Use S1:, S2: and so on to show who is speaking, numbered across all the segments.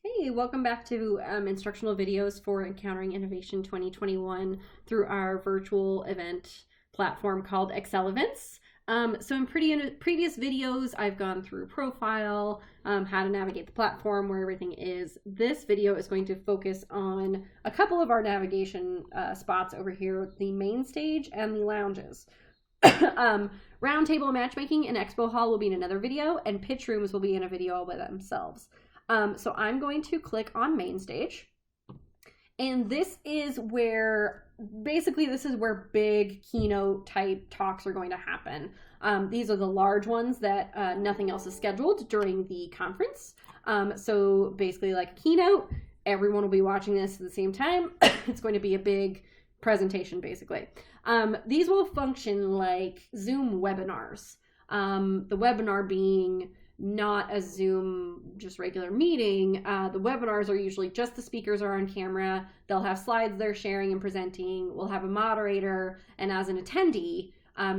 S1: Hey, welcome back to instructional videos for Encountering Innovation 2021 through our virtual event platform called Excel Events. So in previous videos, I've gone through profile, how to navigate the platform, where everything is. This video is going to focus on a couple of our navigation spots over here, the main stage and the lounges. Roundtable matchmaking and expo hall will be in another video, and pitch rooms will be in a video all by themselves. So I'm going to click on main stage, and this is where big keynote type talks are going to happen. These are the large ones that nothing else is scheduled during the conference. So basically like a keynote, everyone will be watching this at the same time. It's going to be a big presentation basically. These will function like Zoom webinars. The webinar being not a Zoom just regular meeting. The webinars are usually just the speakers are on camera. They'll have slides they're sharing and presenting. We'll have a moderator, and as an attendee,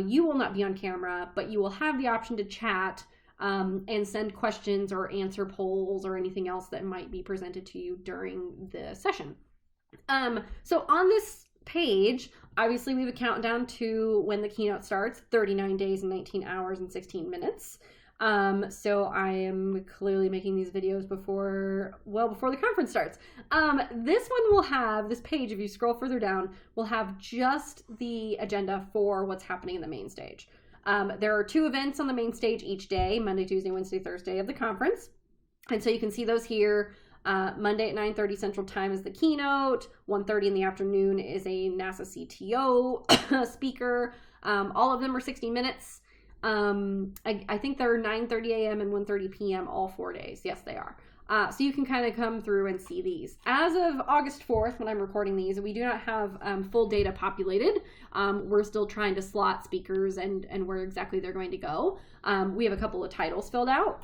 S1: you will not be on camera, but you will have the option to chat and send questions or answer polls or anything else that might be presented to you during the session. So on this page, obviously we have a countdown to when the keynote starts, 39 days and 19 hours and 16 minutes. So I am clearly making these videos before the conference starts. This one will have, this page, if you scroll further down, will have just the agenda for what's happening in the main stage. There are 2 events on the main stage each day, Monday, Tuesday, Wednesday, Thursday of the conference. And so you can see those here. Monday at 9:30 Central Time is the keynote. 1:30 in the afternoon is a NASA CTO speaker. All of them are 60 minutes. I think they're 9:30 a.m. and 1:30 p.m. all 4 days. Yes, they are. So you can kind of come through and see these. As of August 4th, when I'm recording these, we do not have full data populated. We're still trying to slot speakers and where exactly they're going to go. We have a couple of titles filled out.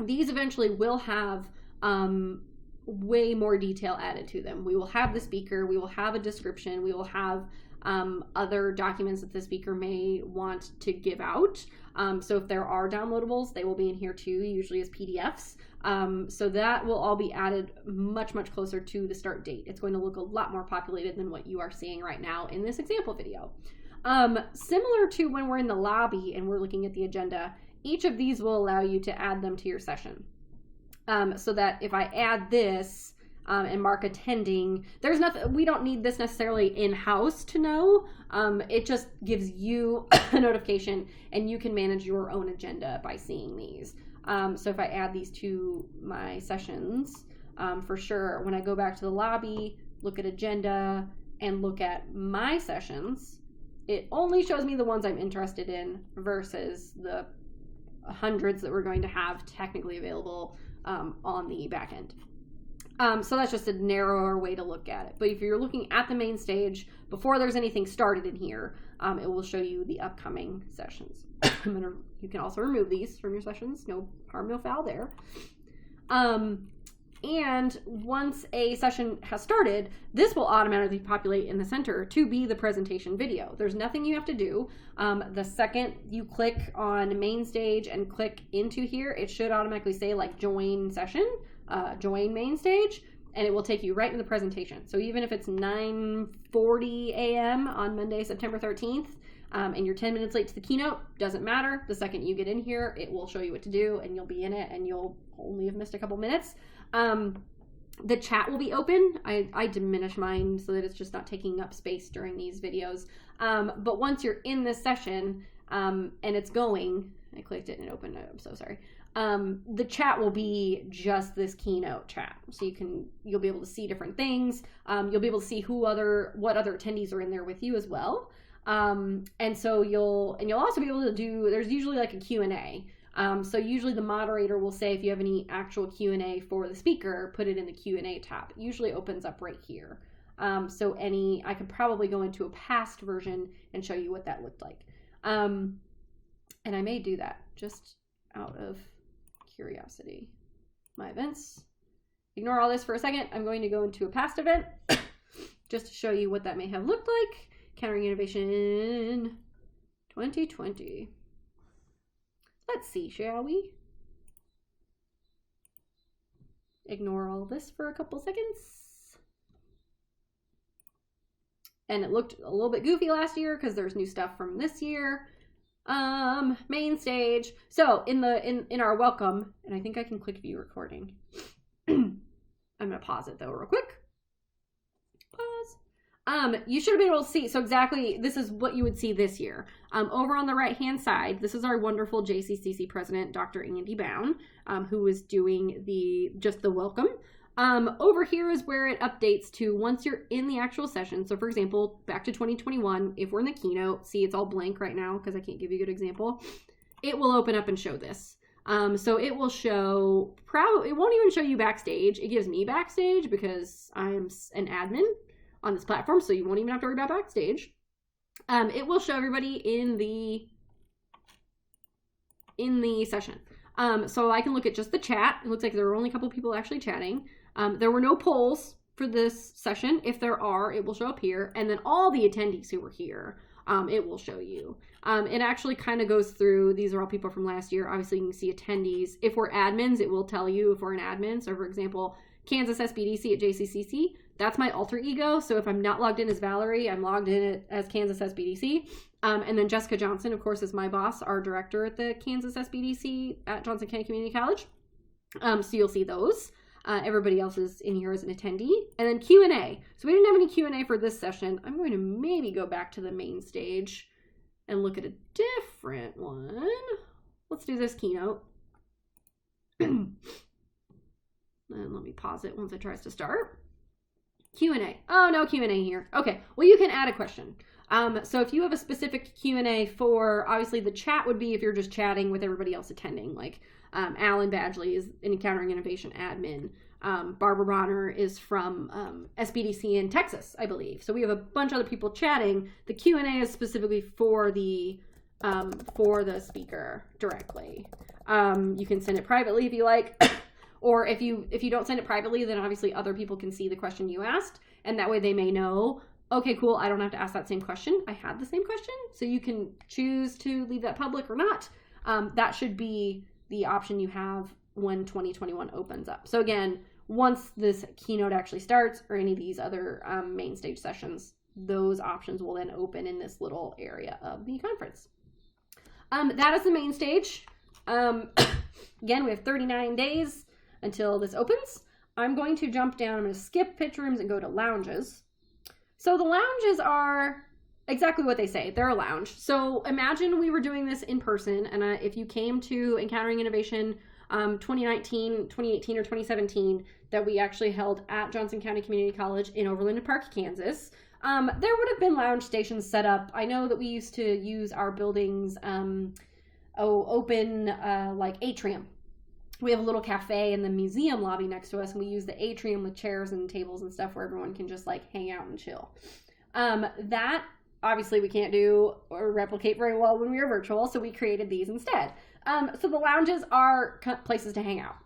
S1: These eventually will have way more detail added to them. We will have the speaker, we will have a description, we will have other documents that the speaker may want to give out. So if there are downloadables, they will be in here too, usually as PDFs. So that will all be added much closer to the start date. It's going to look a lot more populated than what you are seeing right now in this example video. Similar to when we're in the lobby and we're looking at the agenda, each of these will allow you to add them to your session. So that if I add this and mark attending, there's nothing, we don't need this necessarily in-house to know. It just gives you a notification and you can manage your own agenda by seeing these. So if I add these to my sessions, for sure, when I go back to the lobby, look at agenda and look at my sessions, it only shows me the ones I'm interested in versus the hundreds that we're going to have technically available on the back end. So that's just a narrower way to look at it. But if you're looking at the main stage, before there's anything started in here, it will show you the upcoming sessions. You can also remove these from your sessions. No harm, no foul there. And once a session has started, this will automatically populate in the center to be the presentation video. There's nothing you have to do. The second you click on main stage and click into here, it should automatically say like join session, join main stage, and it will take you right into the presentation. So even if it's 9:40 a.m. on Monday, September 13th, and you're 10 minutes late to the keynote, doesn't matter. The second you get in here, it will show you what to do and you'll be in it and you'll only have missed a couple minutes. The chat will be open. I diminish mine so that it's just not taking up space during these videos. But once you're in this session and it's going, I clicked it and it opened it. I'm so sorry. The chat will be just this keynote chat. So you'll be able to see different things. You'll be able to see what other attendees are in there with you as well. And so you'll also be able to do, there's usually like a Q&A. So usually the moderator will say, if you have any actual Q&A for the speaker, put it in the Q&A tab. It usually opens up right here. So I could probably go into a past version and show you what that looked like. And I may do that just out of curiosity. My events. Ignore all this for a second. I'm going to go into a past event just to show you what that may have looked like. Encountering Innovation 2020. Let's see, shall we? ignore all this for a couple seconds. And it looked a little bit goofy last year because there's new stuff from this year. Main stage. So in our welcome, and I think I can click view recording. I'm gonna pause it though real quick. Pause. You should have been able to see, so exactly this is what you would see this year. Over on the right hand side, this is our wonderful JCCC president, Dr. Andy Bown, who is doing the welcome. Over here is where it updates to once you're in the actual session. So for example, back to 2021, if we're in the keynote, see it's all blank right now because I can't give you a good example. It will open up and show this. So it will show, it won't even show you backstage. It gives me backstage because I'm an admin on this platform, so you won't even have to worry about backstage. It will show everybody in the session. So I can look at just the chat. It looks like there were only a couple people actually chatting. There were no polls for this session. If there are, it will show up here. And then all the attendees who were here, it will show you. It actually kind of goes through, these are all people from last year. Obviously, you can see attendees. If we're admins, it will tell you if we're an admin. So for example, Kansas SBDC at JCCC, that's my alter ego. So if I'm not logged in as Valerie, I'm logged in as Kansas SBDC. And then Jessica Johnson, of course, is my boss, our director at the Kansas SBDC at Johnson County Community College. So you'll see those. Everybody else is in here as an attendee. And then Q&A. So we didn't have any Q&A for this session. I'm going to maybe go back to the main stage and look at a different one. Let's do this keynote. And let me pause it once it tries to start. Q&A. Oh, no Q&A here. Okay, well, you can add a question. So if you have a specific Q&A for, obviously the chat would be if you're just chatting with everybody else attending, like Alan Badgley is an Encountering Innovation admin. Barbara Bonner is from SBDC in Texas, I believe. So we have a bunch of other people chatting. The Q&A is specifically for the speaker directly. You can send it privately if you like. Or if you don't send it privately, then obviously other people can see the question you asked, and that way they may know, okay, cool, I don't have to ask that same question. I had the same question. So you can choose to leave that public or not. That should be the option you have when 2021 opens up. So again, once this keynote actually starts or any of these other main stage sessions, those options will then open in this little area of the conference. That is the main stage. Again, we have 39 days until this opens. I'm going to jump down. I'm going to skip pitch rooms and go to lounges. So the lounges are exactly what they say. They're a lounge. So imagine we were doing this in person, and if you came to Encountering Innovation 2019, 2018, or 2017 that we actually held at Johnson County Community College in Overland Park, Kansas, there would have been lounge stations set up. I know that we used to use our building's open like atrium. We have a little cafe in the museum lobby next to us, and we use the atrium with chairs and tables and stuff where everyone can just like hang out and chill. That obviously we can't do or replicate very well when we are virtual, so we created these instead. So the lounges are places to hang out.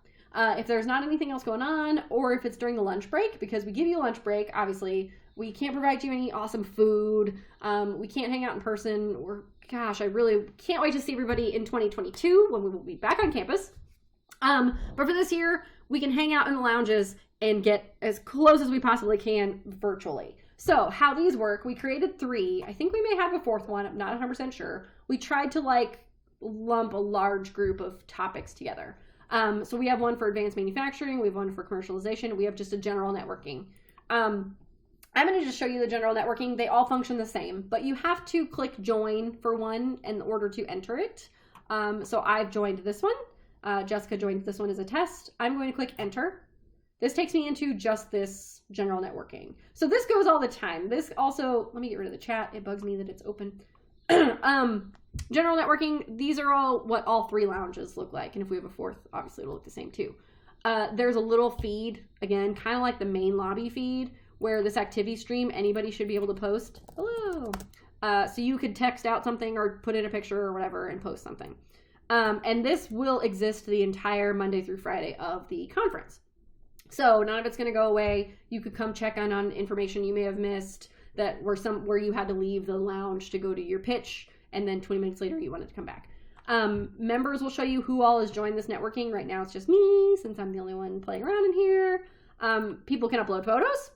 S1: If there's not anything else going on, or if it's during the lunch break, because we give you a lunch break, obviously we can't provide you any awesome food. We can't hang out in person. Gosh, I really can't wait to see everybody in 2022 when we will be back on campus. But for this year, we can hang out in the lounges and get as close as we possibly can virtually. So how these work, we created 3. I think we may have a 4th one. I'm not 100% sure. We tried to like lump a large group of topics together. So we have one for advanced manufacturing. We have one for commercialization. We have just a general networking. I'm going to just show you the general networking. They all function the same, but you have to click join for one in order to enter it. So I've joined this one. Jessica joined this one as a test. I'm going to click enter. This takes me into just this general networking. So this goes all the time. This also, let me get rid of the chat. It bugs me that it's open. General networking, these are all what all 3 lounges look like. And if we have a 4th, obviously it'll look the same too. There's a little feed, again, kind of like the main lobby feed, where this activity stream, anybody should be able to post. Hello. So you could text out something or put in a picture or whatever and post something. And this will exist the entire Monday through Friday of the conference. So none of it's going to go away. You could come check on information you may have missed where you had to leave the lounge to go to your pitch, and then 20 minutes later you wanted to come back. Members will show you who all has joined this networking. Right now it's just me, since I'm the only one playing around in here. People can upload photos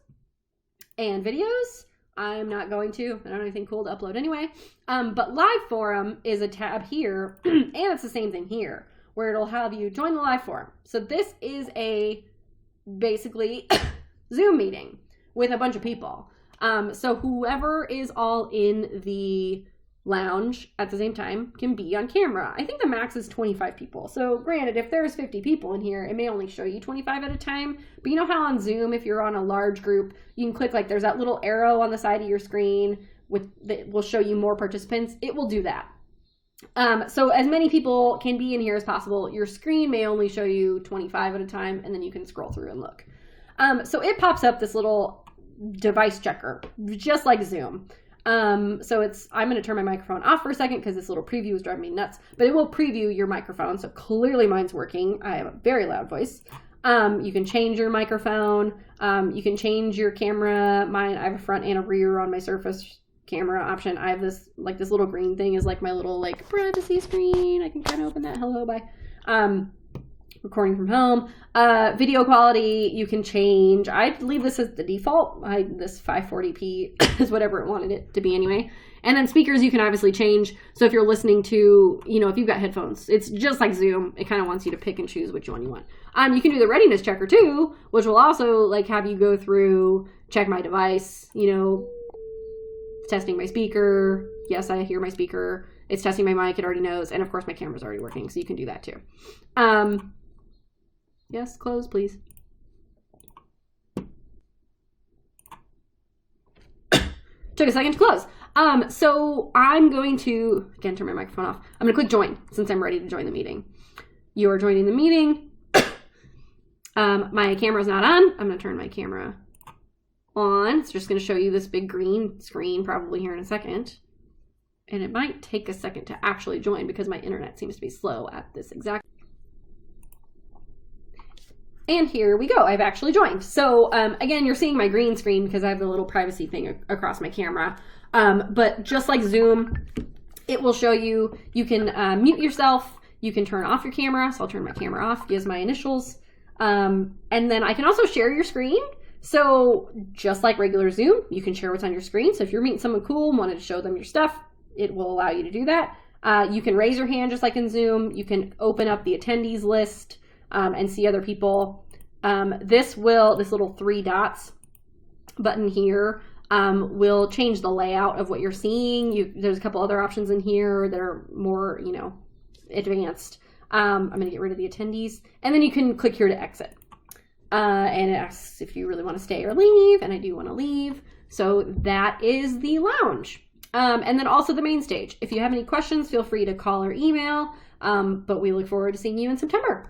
S1: and videos. I'm not going to. I don't have anything cool to upload anyway. But live forum is a tab here, and it's the same thing here, where it'll have you join the live forum. So this is a basically Zoom meeting with a bunch of people. So whoever is all in the lounge at the same time can be on camera. I think the max is 25 people. So granted, if there's 50 people in here, it may only show you 25 at a time. But you know how on Zoom, if you're on a large group, you can click, like, there's that little arrow on the side of your screen that will show you more participants. It will do that. So as many people can be in here as possible. Your screen may only show you 25 at a time, and then you can scroll through and look. So it pops up this little device checker, just like Zoom. So I'm going to turn my microphone off for a second because this little preview is driving me nuts, but it will preview your microphone. So clearly mine's working. I have a very loud voice. You can change your microphone. You can change your camera. I have a front and a rear on my Surface camera option. I have this little green thing is like my little like privacy screen. I can kind of open that. Hello, bye. Recording from home. Video quality, you can change. I'd leave this as the default. This 540p is whatever it wanted it to be anyway. And then speakers you can obviously change. So if you're listening to, if you've got headphones, it's just like Zoom. It kind of wants you to pick and choose which one you want. You can do the readiness checker too, which will also like have you go through, check my device, testing my speaker. Yes, I hear my speaker. It's testing my mic. It already knows. And of course my camera's already working, so you can do that too. Yes, close, please. Took a second to close. So I'm going to, again, turn my microphone off. I'm going to click join since I'm ready to join the meeting. You are joining the meeting. My camera's not on. I'm going to turn my camera on. It's just going to show you this big green screen probably here in a second. And it might take a second to actually join because my internet seems to be slow at this exact. And here we go. I've actually joined. So again, you're seeing my green screen because I have the little privacy thing across my camera. But just like Zoom, it will show you, you can mute yourself. You can turn off your camera. So I'll turn my camera off, gives my initials. And then I can also share your screen. So just like regular Zoom, you can share what's on your screen. So if you're meeting someone cool and wanted to show them your stuff, it will allow you to do that. You can raise your hand just like in Zoom. You can open up the attendees list. And see other people. This little 3 dots button here will change the layout of what you're seeing. There's a couple other options in here that are more, advanced. I'm going to get rid of the attendees. And then you can click here to exit. And it asks if you really want to stay or leave. And I do want to leave. So that is the lounge. And then also the main stage. If you have any questions, feel free to call or email. But we look forward to seeing you in September.